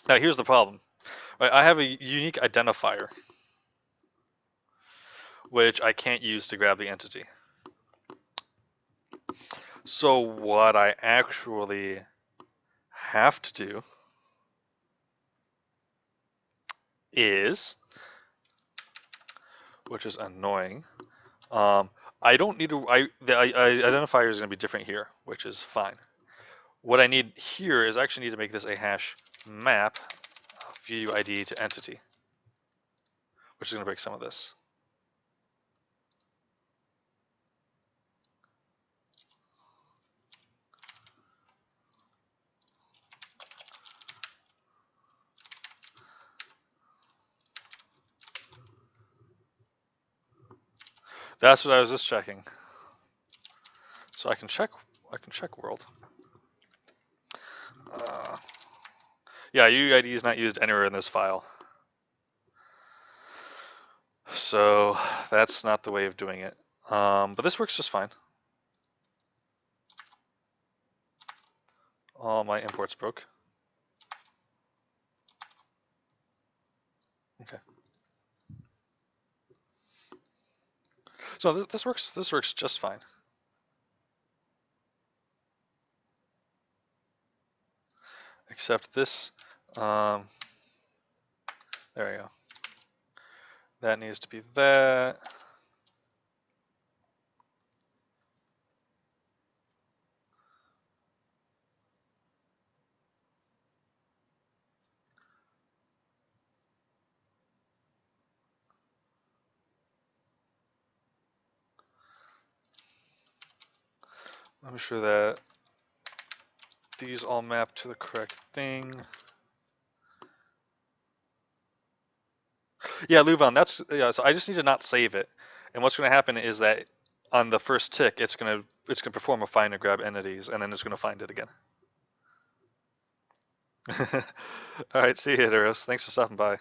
Now here's the problem. Right, I have a unique identifier, which I can't use to grab the entity. So what I actually have to do is, which is annoying, I don't need to, the identifier is going to be different here, which is fine. What I need here is actually need to make this a hash map view ID to entity, which is going to break some of this. That's what I was just checking. So I can check world. Yeah, UUID is not used anywhere in this file. So that's not the way of doing it. But this works just fine. All my imports broke. Okay. So this works just fine. Except this, there we go. That needs to be that. I'm sure that these all map to the correct thing. Yeah, Luvan, that's, yeah, so I just need to not save it. And what's going to happen is that on the first tick, it's going to perform a find and grab entities, and then it's going to find it again. All right, see you, Heteros. Thanks for stopping by.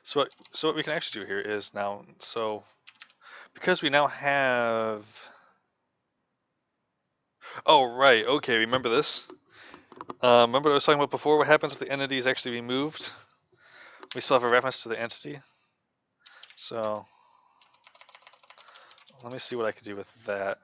So what we can actually do here is now, so because we now have, oh right, okay, remember this? Remember what I was talking about before? What happens if the entity is actually removed? We still have a reference to the entity. So let me see what I could do with that.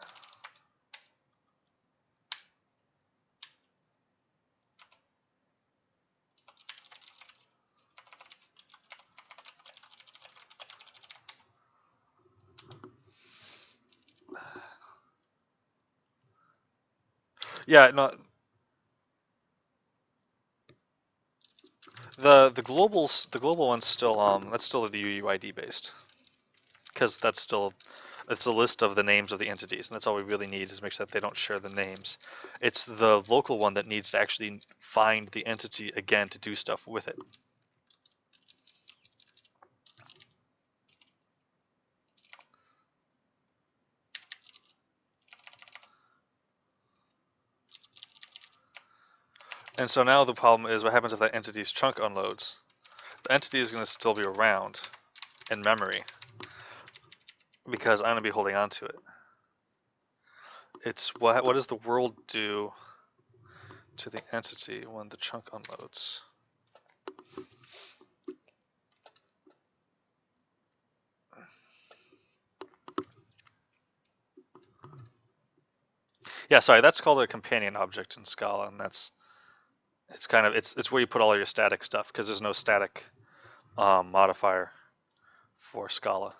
Yeah, no. The global one's still that's still the UUID based, because that's still, it's a list of the names of the entities, and that's all we really need is make sure that they don't share the names. It's the local one that needs to actually find the entity again to do stuff with it. And so now the problem is what happens if that entity's chunk unloads? The entity is going to still be around in memory because I'm going to be holding on to it. It's what does the world do to the entity when the chunk unloads? Yeah, sorry, that's called a companion object in Scala, and it's kind of it's where you put all your static stuff because there's no static modifier for Scala.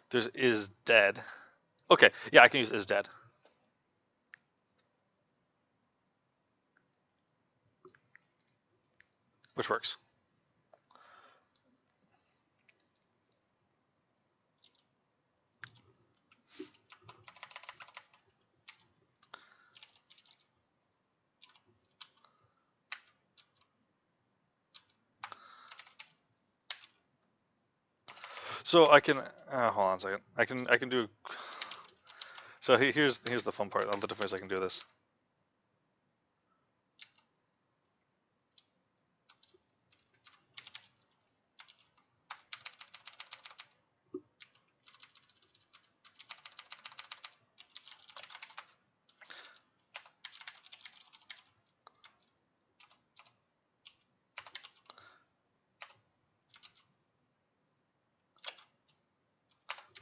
There's is dead. Okay, yeah, I can use is dead. Which works. So I can hold on a second. I can do. So here's the fun part. All the different ways I can do this.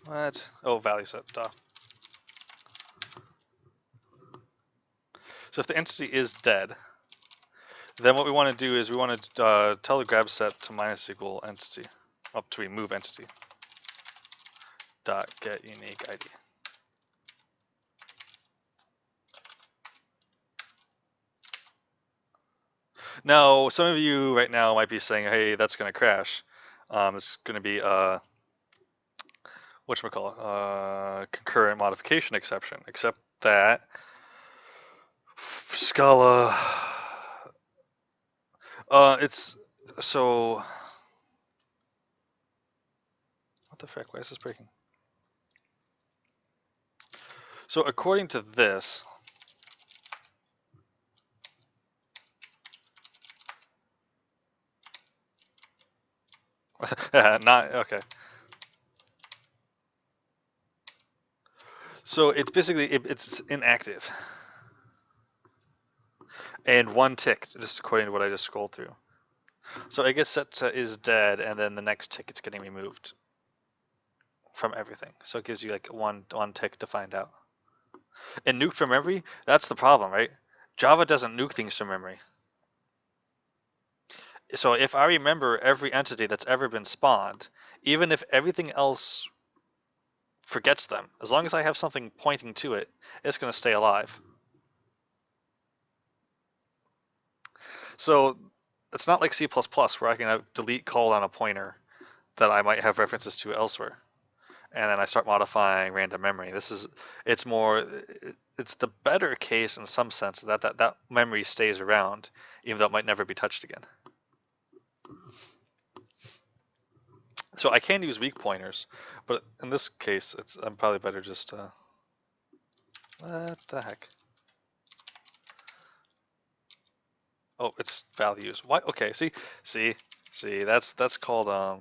What? Oh, value set. Duh. So if the entity is dead, then what we want to do is we want to tell the grab set to minus equal entity up to remove entity dot get unique ID. Now, some of you right now might be saying, "Hey, that's going to crash. It's going to be whatchamacallit, concurrent modification exception." Except that Scala, it's so. What the frick? Why is this breaking? So according to this, not okay. So it's basically it's inactive, and one tick, just according to what I just scrolled through. So it gets set to is dead, and then the next tick it's getting removed from everything. So it gives you like one tick to find out. And nuked from memory, that's the problem, right? Java doesn't nuke things from memory. So if I remember every entity that's ever been spawned, even if everything else forgets them, as long as I have something pointing to it, it's going to stay alive. So it's not like C++ where I can delete call on a pointer that I might have references to elsewhere, and then I start modifying random memory. It's the better case in some sense that memory stays around, even though it might never be touched again. So I can use weak pointers, but in this case, I'm probably better just what the heck? Oh, it's values. Why? Okay, see. That's called uh.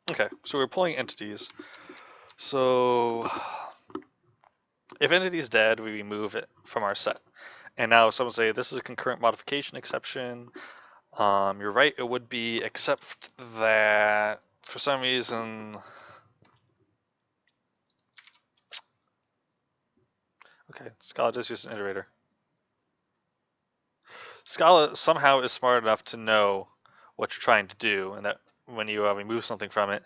Okay, so we're pulling entities. So if entity is dead, we remove it from our set. And now someone say this is a concurrent modification exception. You're right, it would be, except that for some reason. Okay, Scala does use an iterator. Scala somehow is smart enough to know what you're trying to do, and that when you remove something from it,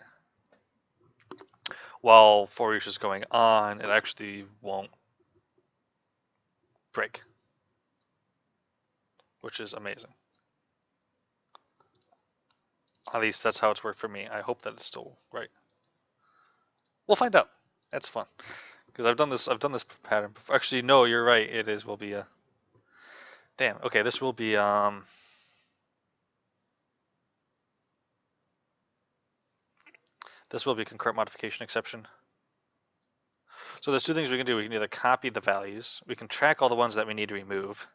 while for each is going on, it actually won't break, which is amazing. At least that's how it's worked for me. I hope that it's still right. We'll find out. That's fun because I've done this pattern before. Actually, no, you're right. It is will be a. Damn. Okay, this will be This will be concurrent modification exception. So there's two things we can do. We can either copy the values. We can track all the ones that we need to remove.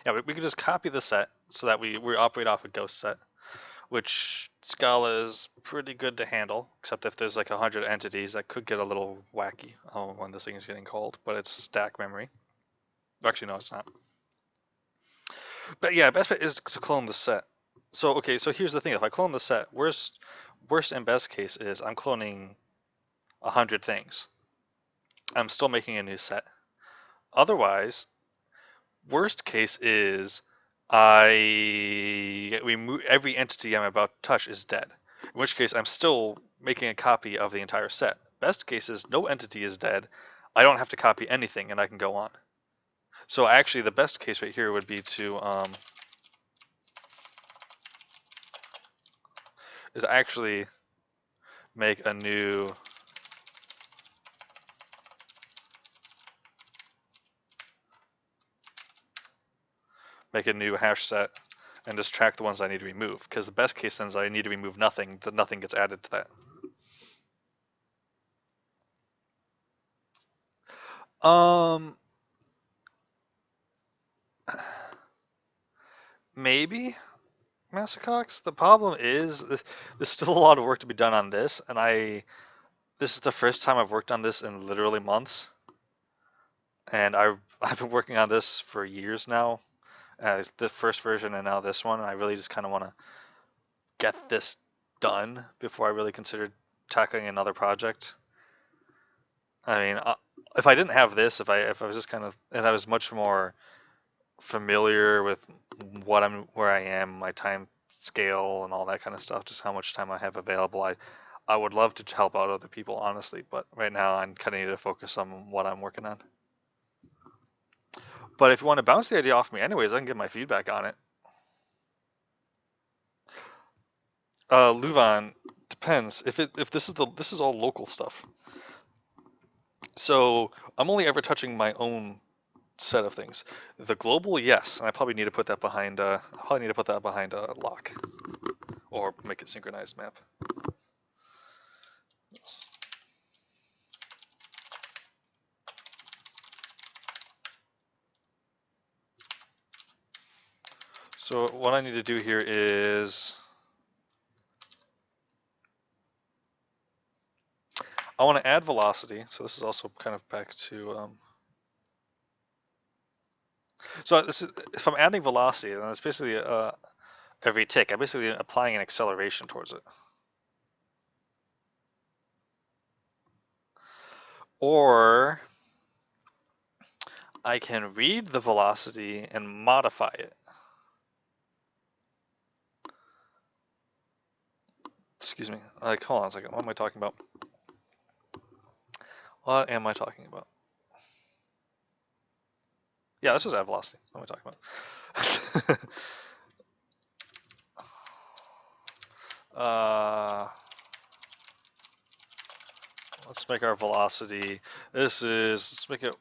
Yeah, we can just copy the set so that we operate off a ghost set, which Scala is pretty good to handle, except if there's like 100 entities, that could get a little wacky when this thing is getting called, but it's stack memory. Actually, no, it's not. But yeah, best bet is to clone the set. So, okay, so here's the thing. If I clone the set, worst and best case is I'm cloning 100 things. I'm still making a new set. Otherwise, worst case is I remove every entity I'm about to touch is dead. In which case, I'm still making a copy of the entire set. Best case is no entity is dead. I don't have to copy anything, and I can go on. So actually, the best case right here would be to is actually make a new hash set and just track the ones I need to remove. Because the best case then is I need to remove nothing, that nothing gets added to that. Um, maybe Massacox. The problem is there's still a lot of work to be done on this, and this is the first time I've worked on this in literally months, and I've been working on this for years now. It's the first version and now this one, and I really just kind of want to get this done before I really consider tackling another project. I mean, if I didn't have this, if I was just kind of, and I was much more familiar with where I am, my time scale, and all that kind of stuff, just how much time I have available, I would love to help out other people, honestly, but right now I'm kind of need to focus on what I'm working on. But if you want to bounce the idea off me anyways, I can give my feedback on it. Luvan, depends. If this is all local stuff. So I'm only ever touching my own set of things. The global, yes, and I probably need to put that behind a lock or make it synchronized map. So what I need to do here is I want to add velocity. So this is also kind of back to so this is, if I'm adding velocity, then it's basically every tick. I'm basically applying an acceleration towards it. Or I can read the velocity and modify it. Excuse me. Like, hold on a second. What am I talking about? What am I talking about? Yeah, this is add velocity. What am I talking about? Let's make our velocity. Let's make it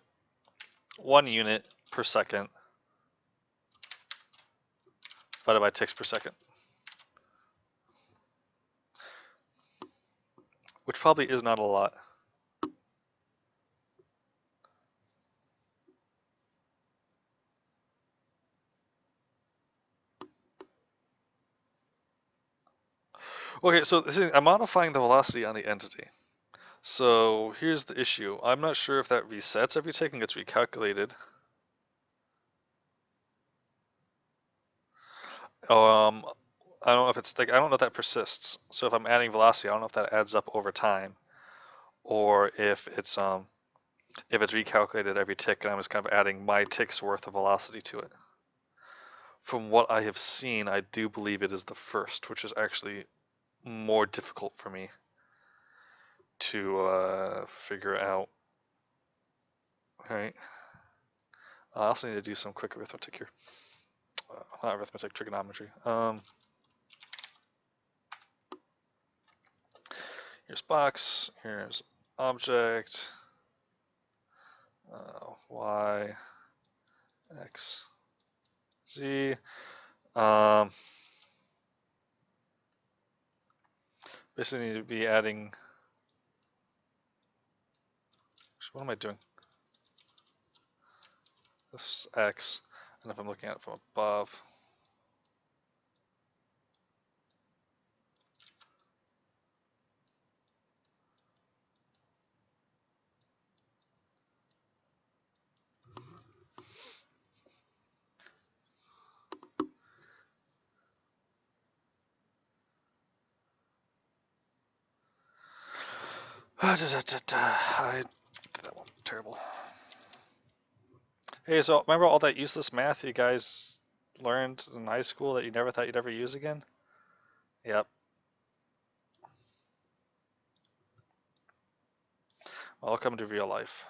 1 unit per second divided by ticks per second. Which probably is not a lot. Okay, so I'm modifying the velocity on the entity. So here's the issue. I'm not sure if that resets every tick and gets recalculated. I don't know if it's like, I don't know if that persists. So if I'm adding velocity, I don't know if that adds up over time, or if it's recalculated every tick and I'm just kind of adding my tick's worth of velocity to it. From what I have seen, I do believe it is the first, which is actually more difficult for me to figure out. All right. I also need to do some quick arithmetic here. Not arithmetic, trigonometry. Here's box, here's object, y, x, z. Basically need to be adding, what am I doing? This is x, and if I'm looking at it from above, I did that one. Terrible. Hey, so remember all that useless math you guys learned in high school that you never thought you'd ever use again? Yep. Welcome to real life.